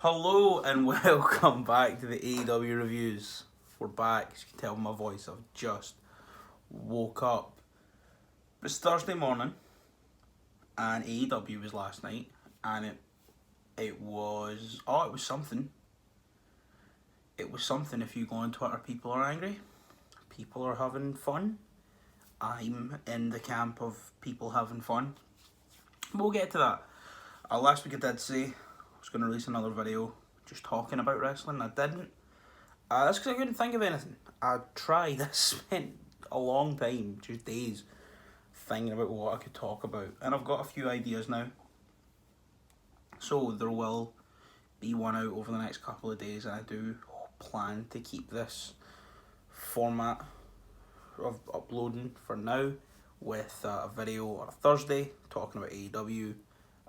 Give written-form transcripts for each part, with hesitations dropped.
Hello and welcome back to the AEW reviews. We're back, as you can tell by my voice, I've just woke up. It's Thursday morning and AEW was last night and it was something. It was something. If you go on Twitter, people are angry. People are having fun. I'm in the camp of people having fun. We'll get to that. Last week I did say I was going to release another video just talking about wrestling. I didn't. That's because I couldn't think of anything. I tried. I spent a long time, just days, thinking about what I could talk about. And I've got a few ideas now. So there will be one out over the next couple of days. And I do plan to keep this format of uploading for now, with a video on a Thursday talking about AEW.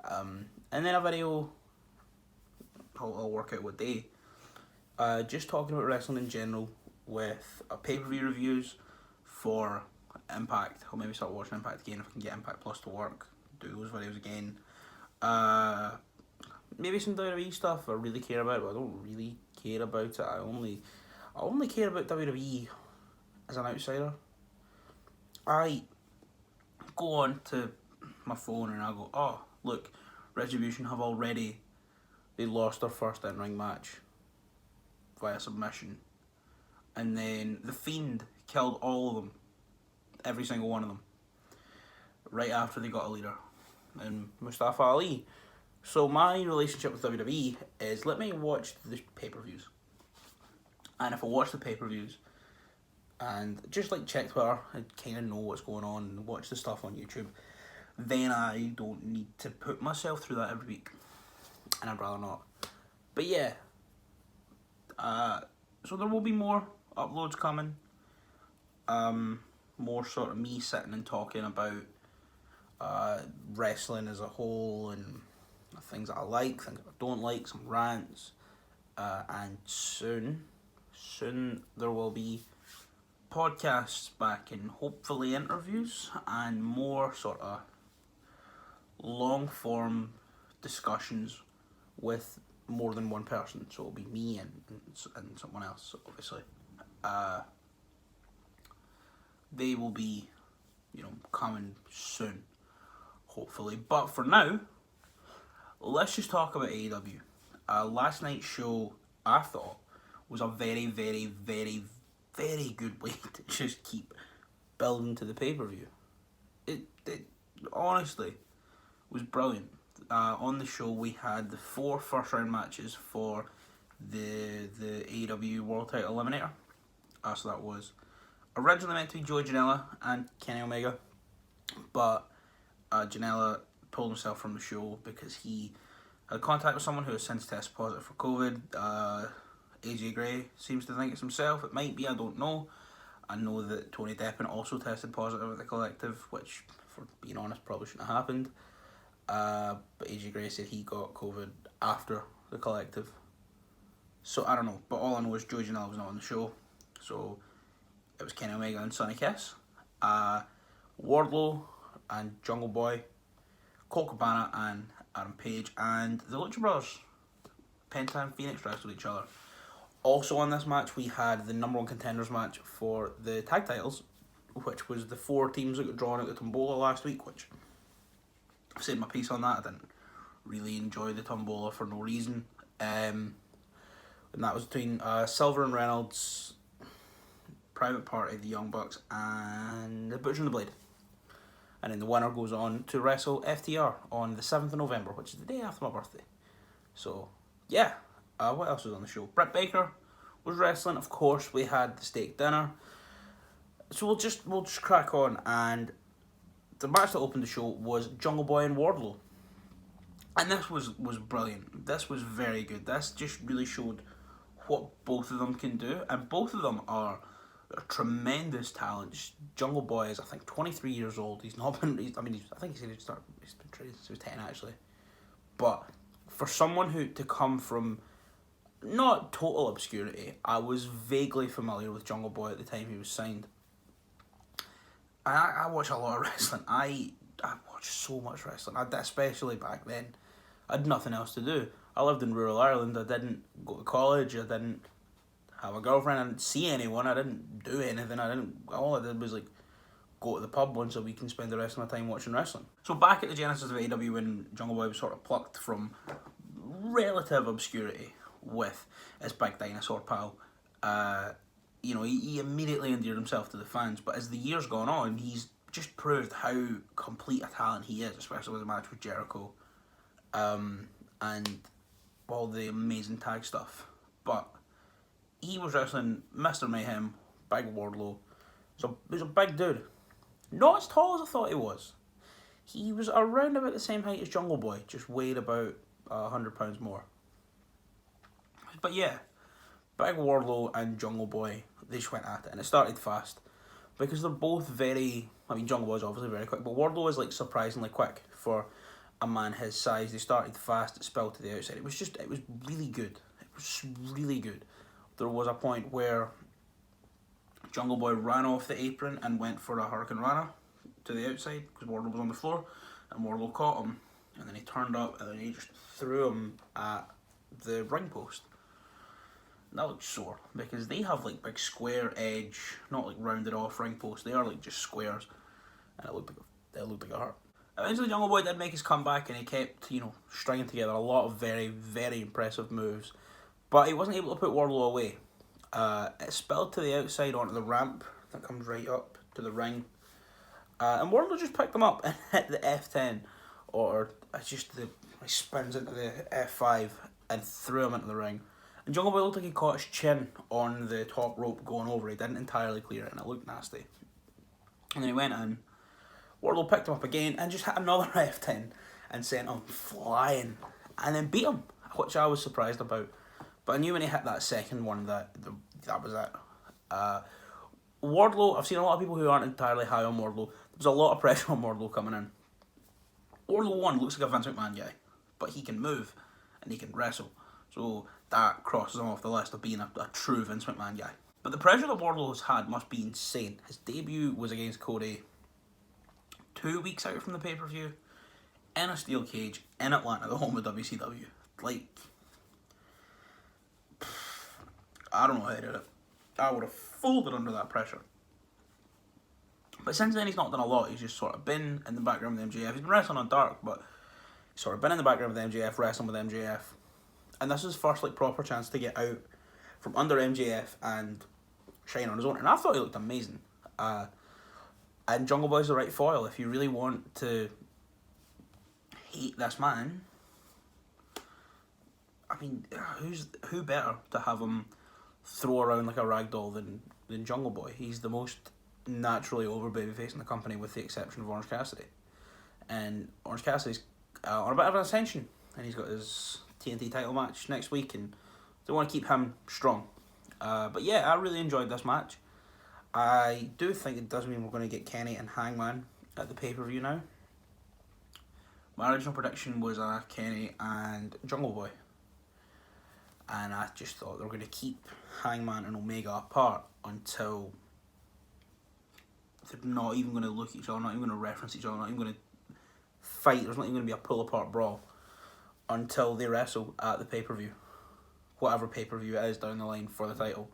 And then a video, I'll work out what day, just talking about wrestling in general, with pay-per-view reviews for Impact. I'll maybe start watching Impact again if I can get Impact Plus to work, do those videos again. Maybe some WWE stuff I really care about, but I don't really care about it. I only care about WWE as an outsider. I go on to my phone and I go, oh, look, Retribution have already, they lost their first in-ring match via submission. And then The Fiend killed all of them, every single one of them, right after they got a leader, and Mustafa Ali. So my relationship with WWE is, let me watch the pay-per-views. And if I watch the pay-per-views and just like check Twitter and kind of know what's going on and watch the stuff on YouTube, then I don't need to put myself through that every week, and I'd rather not. But yeah, so there will be more uploads coming, more sort of me sitting and talking about wrestling as a whole, and things that I like, things that I don't like, some rants, and soon there will be podcasts back, and hopefully interviews and more sort of long form discussions with more than one person. So it'll be me and someone else, obviously. They will be, coming soon, hopefully. But for now, let's just talk about AEW. Last night's show, I thought, was a very, very, very, very good way to just keep building to the pay-per-view. It honestly was brilliant. On the show, we had the 4 first-round matches for the AEW World Title Eliminator. So that was originally meant to be Joey Janela and Kenny Omega, but Janela pulled himself from the show because he had contact with someone who has since tested positive for COVID. AJ Gray seems to think it's himself. It might be, I don't know. I know that Tony Deppen also tested positive at the collective, which, for being honest, probably shouldn't have happened. But AJ Gray said he got COVID after the collective. So I don't know. But all I know is Joey Janela was not on the show. So it was Kenny Omega and Sonny Kiss. Wardlow and Jungle Boy, Colt Cabana and Adam Page, and the Lucha Brothers, Penta and Phoenix, wrestled each other. Also on this match, we had the number 1 contenders match for the tag titles, which was the 4 teams that got drawn out the Tombola last week, which I've said my piece on that. I didn't really enjoy the Tombola for no reason. And that was between Silver and Reynolds, Private Party, the Young Bucks, and the Butcher and the Blade. And then the winner goes on to wrestle FTR on the 7th of November, which is the day after my birthday. So, yeah. What else was on the show? Britt Baker was wrestling. Of course, we had the steak dinner. So we'll just crack on. And the match that opened the show was Jungle Boy and Wardlow. And this was brilliant. This was very good. This just really showed what both of them can do. And both of them are tremendous talents. Jungle Boy is, I think, 23 years old. He's not been... I think he's been trained since he was 10, actually. But for someone to come from... not total obscurity, I was vaguely familiar with Jungle Boy at the time he was signed. I watch a lot of wrestling. I watch so much wrestling, especially back then. I had nothing else to do. I lived in rural Ireland. I didn't go to college. I didn't have a girlfriend. I didn't see anyone. I didn't do anything. All I did was like go to the pub once a week and spend the rest of my time watching wrestling. So back at the genesis of AEW, when Jungle Boy was sort of plucked from relative obscurity with his big dinosaur pal, he immediately endeared himself to the fans. But as the years gone on, he's just proved how complete a talent he is, especially with the match with Jericho, and all the amazing tag stuff. But he was wrestling Mr. Mayhem, Big Wardlow. So he was a big dude. Not as tall as I thought he was. He was around about the same height as Jungle Boy, just weighed about 100 pounds more. But yeah, Big Wardlow and Jungle Boy, they just went at it, and it started fast because they're both very. I mean, Jungle Boy's obviously very quick, but Wardlow is like surprisingly quick for a man his size. They started fast, it spilled to the outside. It was really good. It was really good. There was a point where Jungle Boy ran off the apron and went for a Hurricane Rana to the outside because Wardlow was on the floor, and Wardlow caught him, and then he turned up and then he just threw him at the ring post. And that looked sore because they have like big square edge, not like rounded off ring posts. They are like just squares, and it looked like it hurt. Eventually, Jungle Boy did make his comeback, and he kept stringing together a lot of very, very impressive moves, but he wasn't able to put Wardlow away. It spilled to the outside onto the ramp that comes right up to the ring. And Wardlow just picked him up and hit the F10, or he spins into the F5 and threw him into the ring. And Jungle Boy looked like he caught his chin on the top rope going over. He didn't entirely clear it, and it looked nasty. And then he went in. Wardlow picked him up again and just hit another F10 and sent him flying. And then beat him, which I was surprised about. But I knew when he hit that second one that was it. Wardlow, I've seen a lot of people who aren't entirely high on Wardlow. There's a lot of pressure on Wardlow coming in. Wardlow 1 looks like a Vince McMahon guy, but he can move and he can wrestle. So that crosses him off the list of being a true Vince McMahon guy. But the pressure that Wardlow has had must be insane. His debut was against Cody 2 weeks out from the pay-per-view in a steel cage in Atlanta, the home of WCW. Like, I don't know how he did it. I would have folded under that pressure. But since then, he's not done a lot. He's just sort of been in the background with MJF. He's been wrestling on Dark, but he's sort of been in the background with MJF, wrestling with MJF. And this is his first proper chance to get out from under MJF and shine on his own. And I thought he looked amazing. And Jungle Boy's the right foil. If you really want to hate this man, I mean, who better to have him throw around like a rag doll than Jungle Boy? He's the most naturally over babyface in the company, with the exception of Orange Cassidy. And Orange Cassidy's on a bit of an ascension, and he's got his TNT title match next week, and they want to keep him strong. But yeah, I really enjoyed this match. I do think it does mean we're going to get Kenny and Hangman at the pay-per-view now. My original prediction was Kenny and Jungle Boy. And I just thought they were going to keep Hangman and Omega apart until they're not even going to look at each other, not even going to reference each other, not even going to fight. There's not even going to be a pull-apart brawl until they wrestle at the pay-per-view. Whatever pay-per-view it is down the line for the title.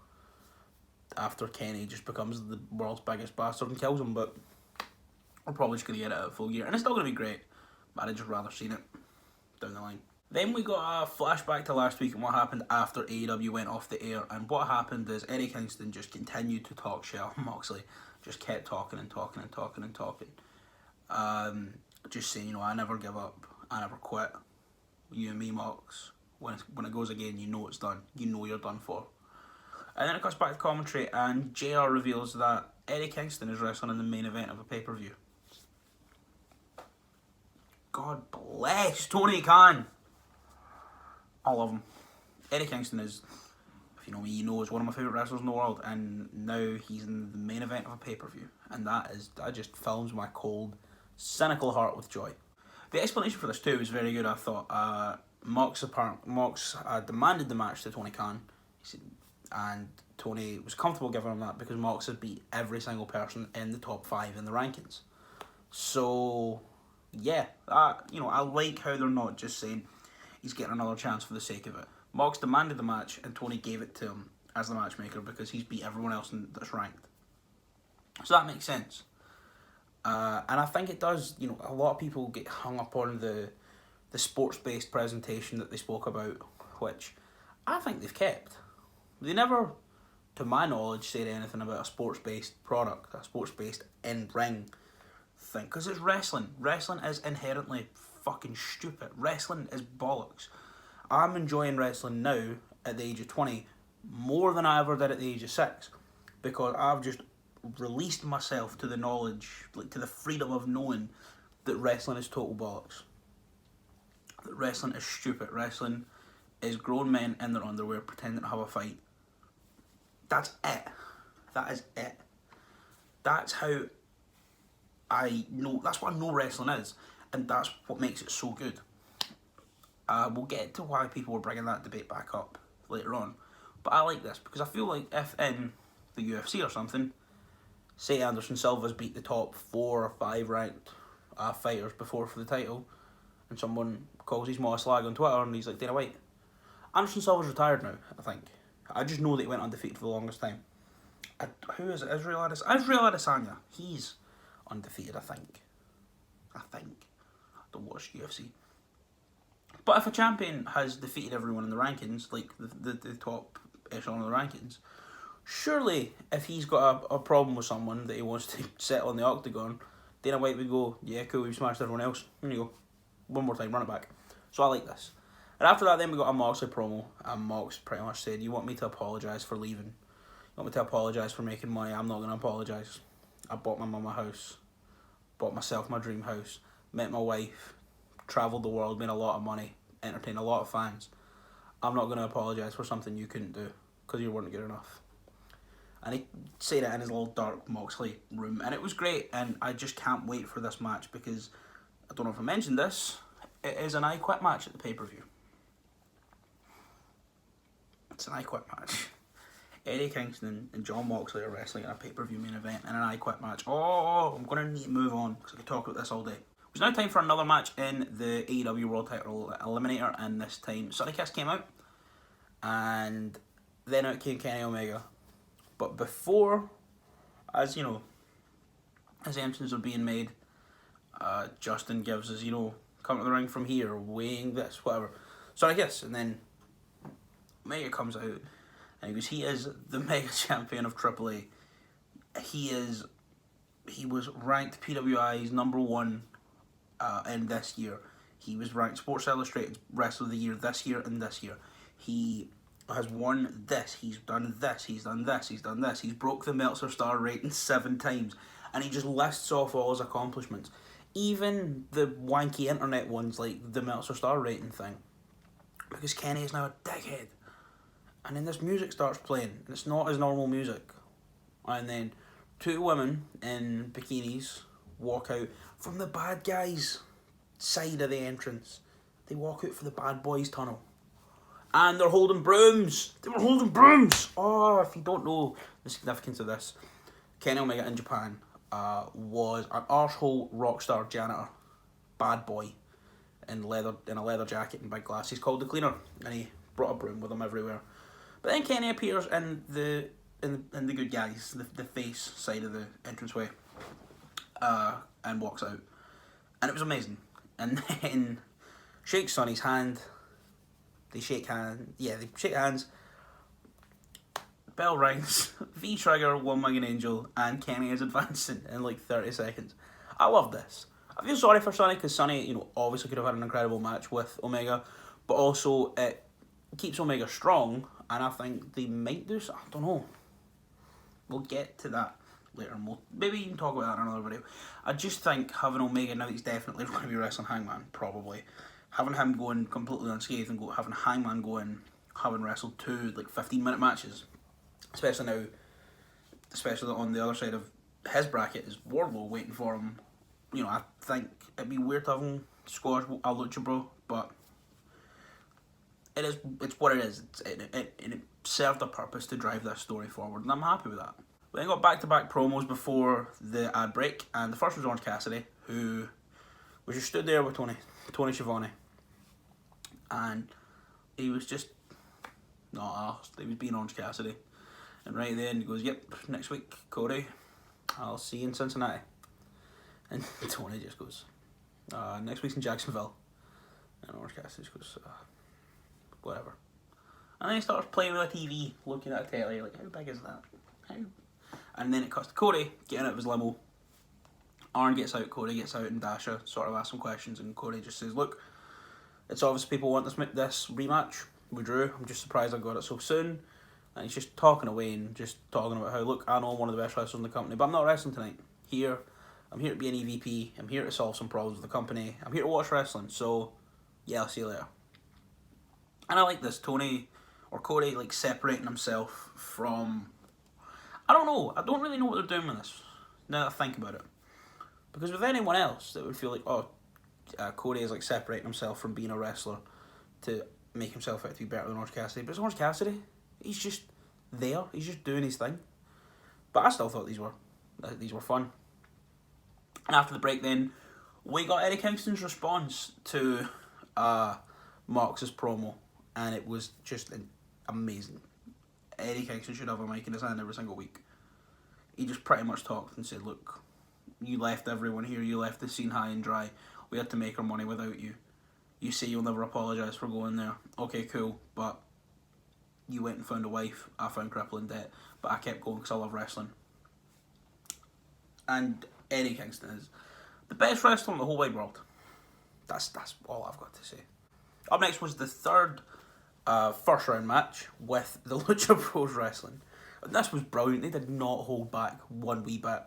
After Kenny just becomes the world's biggest bastard and kills him, but we're probably just going to get it at Full Gear. And it's still going to be great, but I'd just rather seen it down the line. Then we got a flashback to last week and what happened after AEW went off the air. And what happened is Eddie Kingston just continued to talk shit on Moxley. Just kept talking and talking and talking and talking. Just saying, I never give up. I never quit. You and me, Mox. When it goes again, you know it's done. You know you're done for. And then it cuts back to commentary, and JR reveals that Eddie Kingston is wrestling in the main event of a pay-per-view. God bless Tony Khan. I love him. Eddie Kingston is, if you know me, you know, is one of my favourite wrestlers in the world, and now he's in the main event of a pay-per-view. And that just fills my cold, cynical heart with joy. The explanation for this too was very good, I thought. Mox demanded the match to Tony Khan. He said, and Tony was comfortable giving him that because Mox had beat every single person in the top 5 in the rankings. So, yeah, I like how they're not just saying, he's getting another chance for the sake of it. Mox demanded the match, and Tony gave it to him as the matchmaker because he's beat everyone else that's ranked. So that makes sense. And I think it does, you know, a lot of people get hung up on the sports-based presentation that they spoke about, which I think they've kept. They never, to my knowledge, said anything about a sports-based product, a sports-based in-ring thing, because it's wrestling. Wrestling is inherently fucking stupid. Wrestling is bollocks. I'm enjoying wrestling now at the age of 20 more than I ever did at the age of 6, because I've just released myself to the knowledge, like to the freedom of knowing that wrestling is total bollocks. That wrestling is stupid. Wrestling is grown men in their underwear pretending to have a fight. That's it. That is it. That's how I know. That's what I know wrestling is, and that's what makes it so good. We'll get to why people were bringing that debate back up later on, but I like this because I feel like if in the UFC or something, say Anderson Silva's beat the top 4 or 5 ranked fighters before for the title, and someone calls his mom a slag on Twitter and he's like, Dana White. Anderson Silva's retired now, I think. I just know that he went undefeated for the longest time. Who is it? Israel Adesanya. He's undefeated, I think. I don't watch UFC. But if a champion has defeated everyone in the rankings, like the top echelon of the rankings, surely if he's got a problem with someone that he wants to settle in the octagon, Dana White would go, yeah, cool, we've smashed everyone else. Here you go. One more time, run it back. So I like this. And after that, then we got a Moxley promo, and Mox pretty much said, you want me to apologise for leaving? You want me to apologise for making money? I'm not going to apologise. I bought my mum a house, bought myself my dream house, met my wife, travelled the world, made a lot of money, entertained a lot of fans. I'm not going to apologise for something you couldn't do, because you weren't good enough. And he said it in his little dark Moxley room, and it was great, and I just can't wait for this match, because, I don't know if I mentioned this, it is an I Quit match at the pay-per-view. It's an I Quit match. Eddie Kingston and John Moxley are wrestling in a pay-per-view main event in an I Quit match. Oh, I'm going to need to move on, because I could talk about this all day. It's now time for another match in the AEW World Title Eliminator, and this time Sonny Kiss came out, and then out came Kenny Omega. But before, as you know, as entrances are being made, Justin gives us, come to the ring from here, weighing this, whatever. Sonny Kiss, and then Omega comes out, and he goes, he is the Mega Champion of AAA. He was ranked PWI's #1 in this year. He was ranked Sports Illustrated Wrestler of the Year this year and this year. He has won this, he's done this, he's done this, he's done this. He's broke the Meltzer star rating 7 times, and he just lists off all his accomplishments. Even the wanky internet ones like the Meltzer star rating thing. Because Kenny is now a dickhead. And then this music starts playing, and it's not his normal music. And then 2 women in bikinis walk out from the bad guys' side of the entrance. They walk out for the bad boys tunnel. And they're holding brooms. They were holding brooms. Oh, if you don't know the significance of this, Kenny Omega in Japan was an arsehole rock star janitor, bad boy, in a leather jacket and big glasses called the Cleaner, and he brought a broom with him everywhere. But then Kenny appears in the good guys, the face side of the entranceway, and walks out, and it was amazing. And then shakes Sonny's hand. They shake hands. Bell rings. V-trigger, One Winged Angel, and Kenny is advancing in like 30 seconds. I love this. I feel sorry for Sonny, because Sonny, obviously could have had an incredible match with Omega, but also it keeps Omega strong, and I think they might do so. I don't know. We'll get to that later, and maybe even talk about that in another video. I just think having Omega, now that he's definitely going to be wrestling Hangman, probably, having him going completely unscathed and having Hangman going, having wrestled 2 15-minute matches, especially on the other side of his bracket is Wardlow waiting for him. I think it'd be weird to have him squash a Lucha Bro, but it's what it is. It served a purpose to drive this story forward, and I'm happy with that. We then got back-to-back promos before the ad break, and the first was Orange Cassidy, who was just stood there with Tony Schiavone. and he was just not asked. He was being Orange Cassidy. And right then he goes, "Yep, next week, Cody, I'll see you in Cincinnati." And Tony just goes, "Next week's in Jacksonville." And Orange Cassidy just goes, "Whatever." And then he starts playing with a TV, looking at a telly, like, how big is that? How? And then it cuts to Cody getting out of his limo. Arn gets out, Cody gets out, and Dasha sort of asks some questions, and Cody just says, "Look, it's obvious people want this rematch. We drew. I'm just surprised I got it so soon." And he's just talking away and just talking about how, "Look, I know I'm one of the best wrestlers in the company, but I'm not wrestling tonight. I'm here to be an EVP. I'm here to solve some problems with the company. I'm here to watch wrestling. So, yeah, I'll see you later." And I like this, Cody, like, separating himself from... I don't know. I don't really know what they're doing with this, now that I think about it. Because with anyone else, it would feel like, Cody is, like, separating himself from being a wrestler to make himself out to be better than Orange Cassidy. But it's Orange Cassidy. He's just there. He's just doing his thing. But I still thought these were fun. And after the break then, we got Eddie Kingston's response to Mox's promo. And it was just amazing. Eddie Kingston should have a mic in his hand every single week. He just pretty much talked and said, "Look, you left everyone here. You left the scene high and dry. We had to make our money without you. You say you'll never apologise for going there. Okay, cool, but you went and found a wife. I found crippling debt, but I kept going because I love wrestling." And Eddie Kingston is the best wrestler in the whole wide world. That's all I've got to say. Up next was the third first round match with the Lucha Bros Wrestling. And this was brilliant. They did not hold back one wee bit.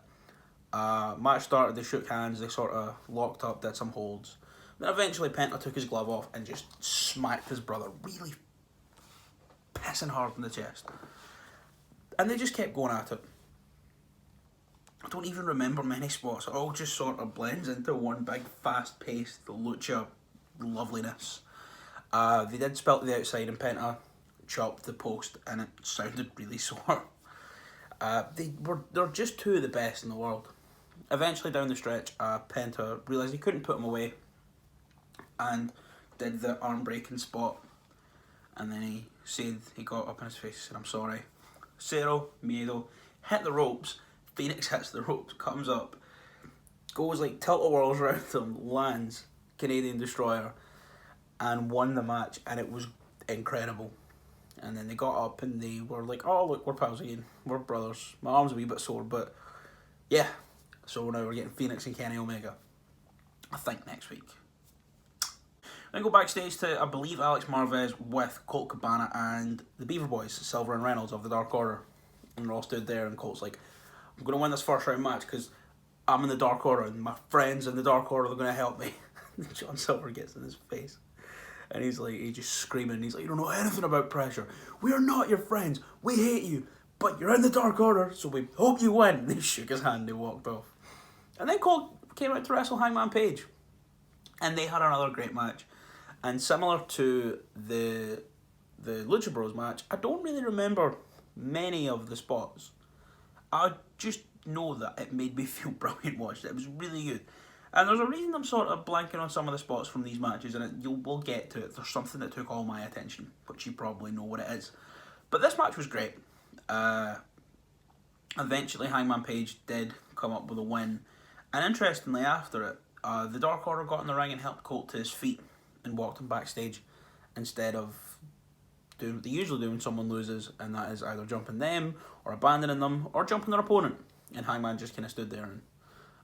Match started, they shook hands, they sort of locked up, did some holds. Then eventually Penta took his glove off and just smacked his brother really pissing hard in the chest. And they just kept going at it. I don't even remember many spots. It all just sort of blends into one big fast-paced Lucha loveliness. They did spill to the outside and Penta chopped the post and it sounded really sore. They're just two of the best in the world. Eventually down the stretch, Penta realised he couldn't put him away and did the arm breaking spot, and then he got up in his face and said, "I'm sorry." Cero Miedo hit the ropes, Phoenix hits the ropes, comes up, goes like tilt-a-whirls around him, lands Canadian Destroyer, and won the match, and it was incredible. And then they got up and they were like, "Oh, look, we're pals again. We're brothers." My arm's a wee bit sore, but yeah. So now we're getting Phoenix and Kenny Omega, I think, next week. Then go backstage to, I believe, Alex Marvez with Colt Cabana and the Beaver Boys, Silver and Reynolds of the Dark Order. And they're all stood there and Colt's like, "I'm going to win this first round match because I'm in the Dark Order and my friends in the Dark Order are going to help me." And John Silver gets in his face. And he's just screaming. He's like, "You don't know anything about pressure. We are not your friends. We hate you. But you're in the Dark Order, so we hope you win." And they shook his hand and they walked off. And then Colt came out to wrestle Hangman Page. And they had another great match. And similar to the Lucha Bros match, I don't really remember many of the spots. I just know that it made me feel brilliant watching it. It was really good. And there's a reason I'm sort of blanking on some of the spots from these matches, and we'll get to it. There's something that took all my attention, which you probably know what it is. But this match was great. Eventually, Hangman Page did come up with a win. And interestingly, after it, the Dark Order got in the ring and helped Colt to his feet and walked him backstage instead of doing what they usually do when someone loses, and that is either jumping them or abandoning them or jumping their opponent. And Hangman just kind of stood there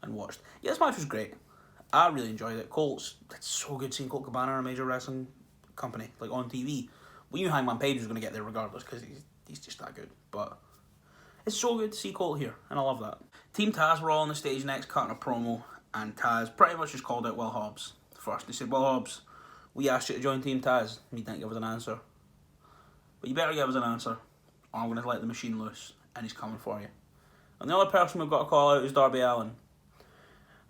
and watched. Yeah, this match was great. I really enjoyed it. It's so good seeing Colt Cabana in a major wrestling company, like on TV. We knew Hangman Page was going to get there regardless because he's just that good. But it's so good to see Colt here, and I love that. Team Taz were all on the stage next, cutting a promo, and Taz pretty much just called out Will Hobbs first. They said, "Will Hobbs, we asked you to join Team Taz." He didn't give us an answer. "But you better give us an answer, or I'm going to let the machine loose, and he's coming for you." And the other person we've got to call out is Darby Allin.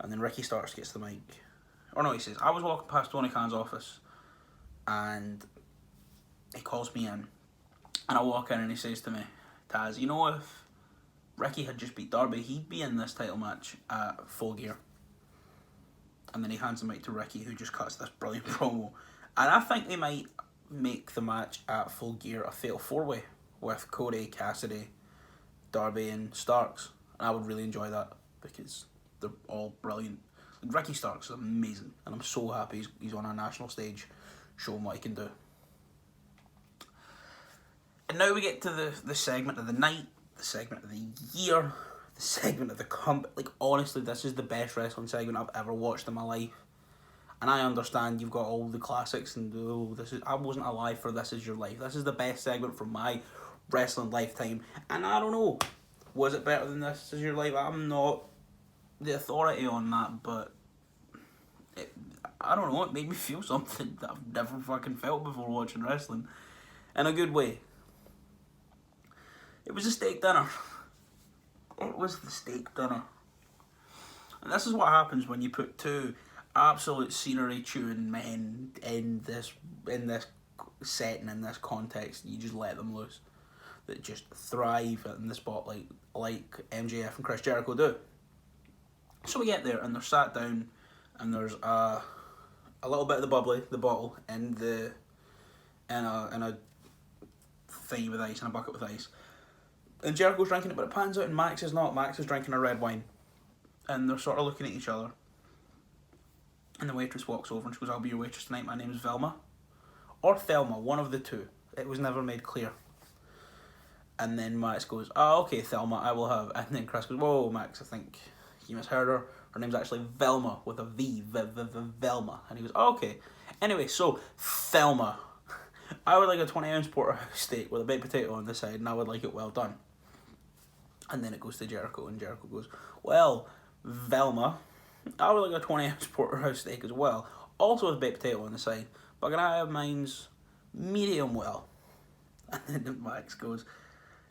And then Ricky Starks gets the mic. Or no, he says, "I was walking past Tony Khan's office, and he calls me in. And I walk in and he says to me, 'Taz, you know, if Ricky had just beat Darby, he'd be in this title match at Full Gear.'" And then he hands the mic to Ricky, who just cuts this brilliant promo. And I think they might make the match at Full Gear a fatal 4-way with Cody, Cassidy, Darby and Starks. And I would really enjoy that because they're all brilliant. Ricky Starks is amazing and I'm so happy he's on a national stage showing what he can do. And now we get to the segment of the night, the segment of the year, the segment of the like honestly, this is the best wrestling segment I've ever watched in my life. And I understand you've got all the classics and I wasn't alive for This Is Your Life. This is the best segment from my wrestling lifetime. And I don't know, was it better than This Is Your Life? I'm not the authority on that, but I don't know, it made me feel something that I've never fucking felt before watching wrestling. In a good way. It was a steak dinner. It was the steak dinner. And this is what happens when you put two absolute scenery chewing men in this setting, in this context. You just let them loose. That just thrive in the spotlight like MJF and Chris Jericho do. So we get there and they're sat down and there's a little bit of the bottle in a thing with ice, in a bucket with ice. And Jericho's drinking it, but it pans out and Max is not. Max is drinking a red wine. And they're sort of looking at each other. And the waitress walks over and she goes, "I'll be your waitress tonight, my name is Velma." Or Thelma, one of the two. It was never made clear. And then Max goes, "Oh, okay, Thelma, I will have." And then Chris goes, "Whoa, Max, I think you misheard her. Her name's actually Velma with a V, Velma." And he goes, "Oh, okay. Anyway, so Thelma, I would like a 20-ounce porterhouse steak with a baked potato on the side, and I would like it well done." And then it goes to Jericho, and Jericho goes, "Well, Velma, I would like a 20-ounce porterhouse steak as well, also with baked potato on the side, but can I have mine's medium well?" And then Max goes,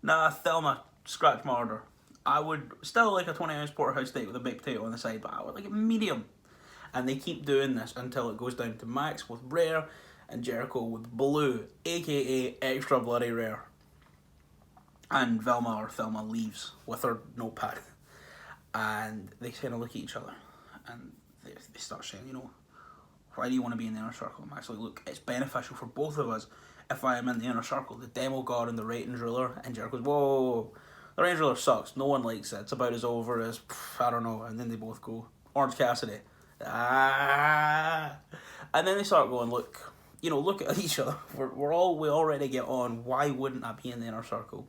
"Nah, Thelma, scratch my order. I would still like a 20-ounce porterhouse steak with a baked potato on the side, but I would like it medium." And they keep doing this until it goes down to Max with rare and Jericho with blue, aka extra bloody rare. And Velma leaves with her notepad. And they kind of look at each other and they start saying, "Why do you want to be in the inner circle?" And Max like, "Look, it's beneficial for both of us if I am in the inner circle, the demo god and the ratings ruler." And Jericho goes, "Whoa, the ratings ruler sucks. No one likes it. It's about as over as, I don't know." And then they both go, "Orange Cassidy." Ah. And then they start going, look at each other. We already get on. Why wouldn't I be in the inner circle?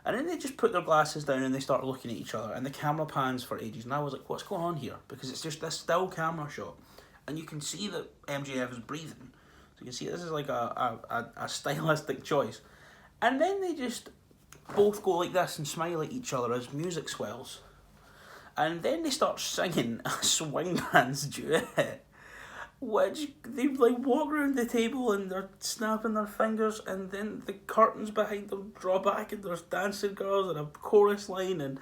And then they just put their glasses down and they start looking at each other. And the camera pans for ages. And I was like, what's going on here? Because it's just this still camera shot. And you can see that MJF is breathing. So you can see this is like a stylistic choice. And then they just both go like this and smile at each other as music swells. And then they start singing a swing dance duet. Which they walk around the table and they're snapping their fingers, and then the curtains behind them draw back and there's dancing girls and a chorus line, and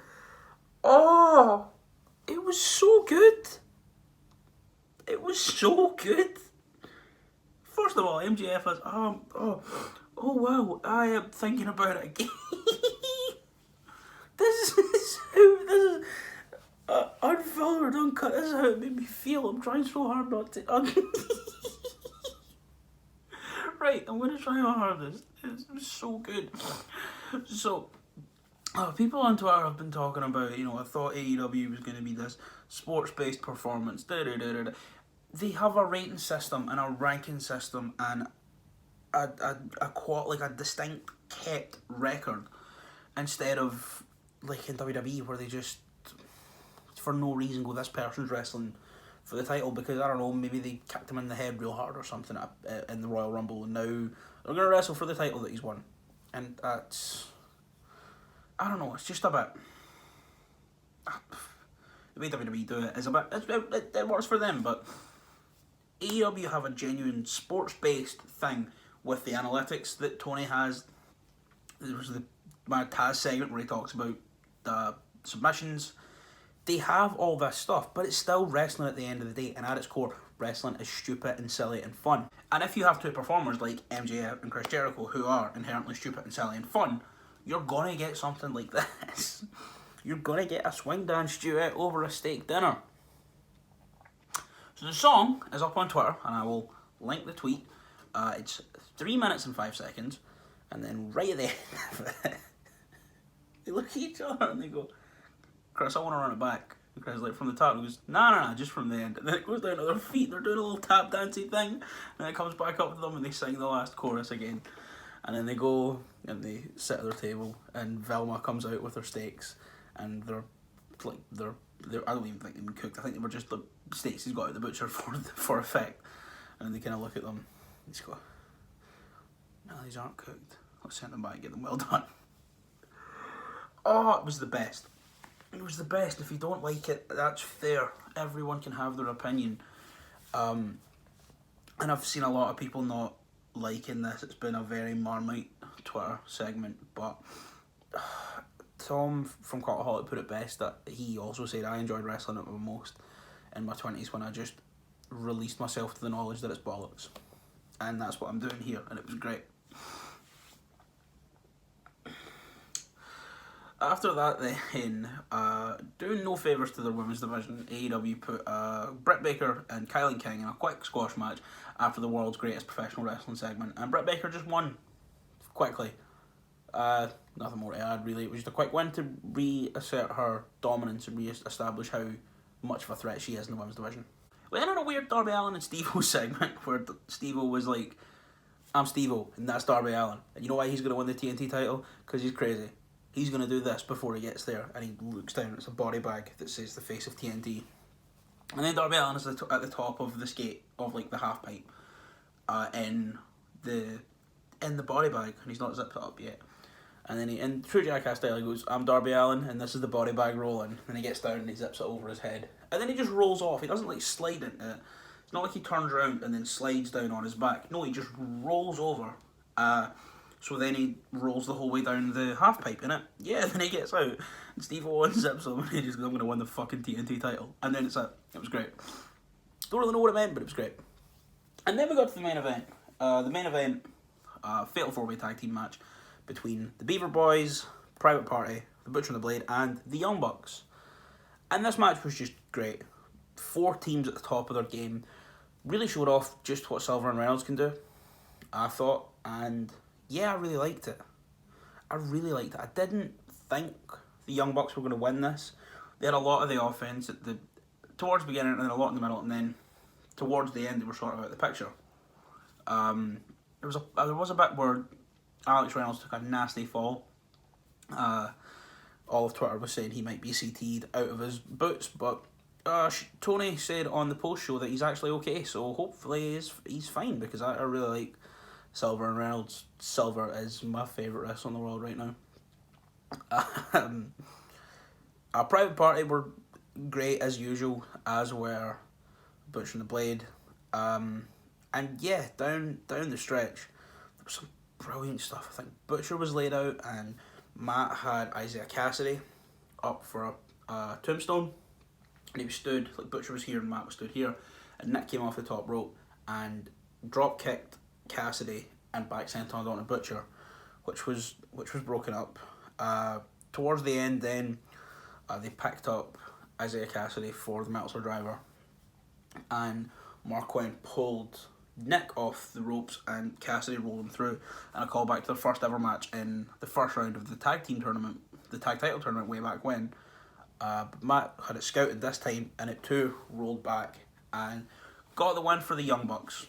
it was so good. It was so good. First of all, MJF has oh wow, I am thinking about it again. This is unfiltered, uncut. This is how it made me feel. I'm trying so hard not to. Right, I'm going to try my hardest. It was so good. So, people on Twitter have been talking about, I thought AEW was going to be this sports-based performance. They have a rating system and a ranking system and a distinct kept record, instead of like in WWE where they just for no reason go, "This person's wrestling for the title," because I don't know, maybe they kicked him in the head real hard or something in the Royal Rumble, and now they're going to wrestle for the title that he's won. And that's, I don't know, it's just a bit, the way WWE do it is a bit, it works for them, but AEW have a genuine sports-based thing with the analytics that Tony has. There was my Taz segment where he talks about the submissions. They have all this stuff, but it's still wrestling at the end of the day, and at its core, wrestling is stupid and silly and fun. And if you have two performers like MJF and Chris Jericho who are inherently stupid and silly and fun, you're gonna get something like this. You're gonna get a swing dance duet over a steak dinner. So the song is up on Twitter, and I will link the tweet. It's 3 minutes and 5 seconds, and then right at the end of it, they look at each other and they go, Chris, I want to run it back. And Chris is like, from the top? And he goes, no, just from the end. And then it goes down to their feet, they're doing a little tap dancey thing, and then it comes back up to them and they sing the last chorus again. And then they go and they sit at their table, and Velma comes out with her steaks, and they're I don't even think they've been cooked. I think they were just the steaks he's got out the butcher for effect. And they kind of look at them and just go, no, these aren't cooked. Let's send them back and get them well done. Oh, it was the best. It was the best. If you don't like it, that's fair. Everyone can have their opinion. And I've seen a lot of people not liking this. It's been a very Marmite Twitter segment, but Tom from Cultaholic put it best that he also said, I enjoyed wrestling at my most in my 20s when I just released myself to the knowledge that it's bollocks. And that's what I'm doing here, and it was great. After that then, doing no favours to their women's division, AEW put Britt Baker and Kylie King in a quick squash match after the world's greatest professional wrestling segment, and Britt Baker just won quickly. Nothing more to add really. It was just a quick win to reassert her dominance and re-establish how much of a threat she is in the women's division. We then had a weird Darby Allin and Steve-O segment where Steve-O was like, I'm Steve-O and that's Darby Allin, and you know why he's going to win the TNT title? Because he's crazy. He's going to do this before he gets there, and he looks down, it's a body bag that says the face of TNT. And then Darby Allin is at the top of the skate of like the half pipe in the body bag, and he's not zipped it up yet. And then in true Jackass style, he goes, I'm Darby Allin, and this is the body bag rolling. And he gets down and he zips it over his head. And then he just rolls off. He doesn't like slide into it. It's not like he turns around and then slides down on his back. No, he just rolls over. So then he rolls the whole way down the half pipe, innit? Yeah, then he gets out. And Steve-O unzips him and he just goes, I'm going to win the fucking TNT title. And then it's it. It was great. Don't really know what it meant, but it was great. And then we got to the main event. The main event, fatal 4-way tag team match between the Beaver Boys, Private Party, the Butcher and the Blade, and the Young Bucks. And this match was just great. 4 teams at the top of their game. Really showed off just what Silver and Reynolds can do, I thought. And yeah, I really liked it. I didn't think the Young Bucks were going to win this. They had a lot of the offense towards the beginning and then a lot in the middle, and then towards the end they were sort of out of the picture. There was a bit where Alex Reynolds took a nasty fall. All of Twitter was saying he might be CT'd out of his boots, but Tony said on the post show that he's actually okay, so hopefully he's fine, because I really like Silver and Reynolds. Silver is my favourite wrestler in the world right now. Our Private Party were great as usual, as were Butcher and the Blade. And yeah, down the stretch, there was some brilliant stuff. I think Butcher was laid out and Matt had Isaiah Cassidy up for a tombstone, and he was stood, like Butcher was here and Matt was stood here, and Nick came off the top rope and drop kicked Cassidy and back sentoned on a Butcher, which was broken up. Towards the end then, they picked up Isaiah Cassidy for the Meltzer driver, and Mark Quinn pulled Nick off the ropes and Cassidy rolled him through, and a callback to their first ever match in the first round of the tag team tournament, the tag title tournament way back when. But Matt had it scouted this time, and it too rolled back and got the win for the Young Bucks,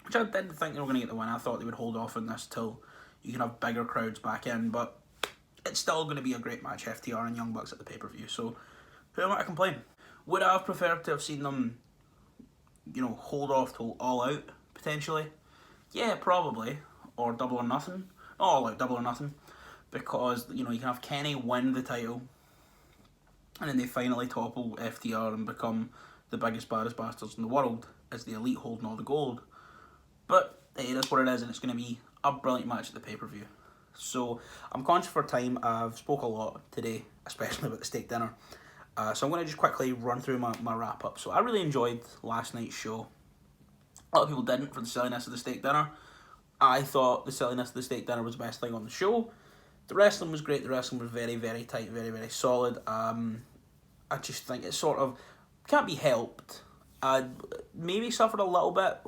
which I didn't think they were going to get the win. I thought they would hold off on this till you can have bigger crowds back in, but it's still going to be a great match, FTR and Young Bucks at the pay-per-view, so who am I to complain? Would I have preferred to have seen them, hold off till All Out, potentially? Yeah, probably. Or Double or Nothing. Not All Out, Double or Nothing. Because, you can have Kenny win the title, and then they finally topple FTR and become the biggest, baddest bastards in the world as the Elite holding all the gold. But it is what it is, and it's going to be a brilliant match at the pay-per-view. So, I'm conscious for time. I've spoke a lot today, especially about the steak dinner. So I'm going to just quickly run through my wrap-up. So I really enjoyed last night's show. A lot of people didn't for the silliness of the steak dinner. I thought the silliness of the steak dinner was the best thing on the show. The wrestling was great. The wrestling was very, very tight, very, very solid. I just think it sort of can't be helped. I maybe suffered a little bit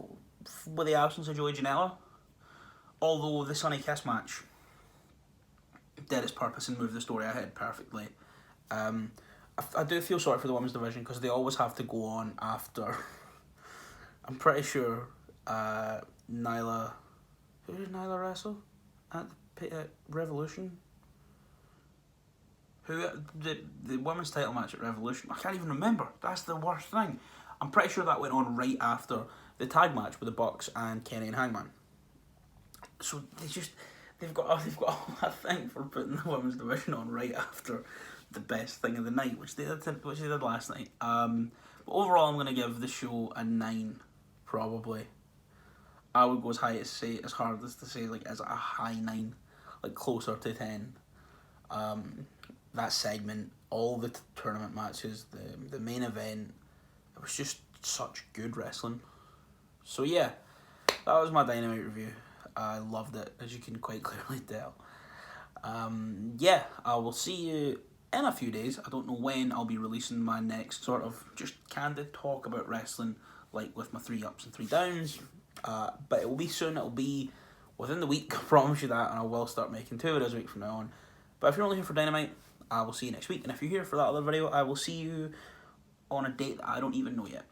with the absence of Joey Janela. Although the Sonny Kiss match did its purpose and moved the story ahead perfectly. I do feel sorry for the women's division because they always have to go on after. I'm pretty sure Nyla. Who did Nyla wrestle at Revolution? Who the women's title match at Revolution? I can't even remember. That's the worst thing. I'm pretty sure that went on right after the tag match with the Bucks and Kenny and Hangman. So they've got a thing for putting the women's division on right after the best thing of the night, which they did last night. But overall, I'm gonna give the show a 9, probably. I would go as high as hard as to say like as a high 9, like closer to 10. That segment, all the tournament matches, the main event, it was just such good wrestling. So yeah, that was my Dynamite review. I loved it, as you can quite clearly tell. Yeah, I will see you in a few days. I don't know when I'll be releasing my next sort of just candid talk about wrestling, like with my 3 ups and 3 downs. But it will be soon. It will be within the week, I promise you that, and I will start making 2 videos a week from now on. But if you're only here for Dynamite, I will see you next week. And if you're here for that other video, I will see you on a date that I don't even know yet.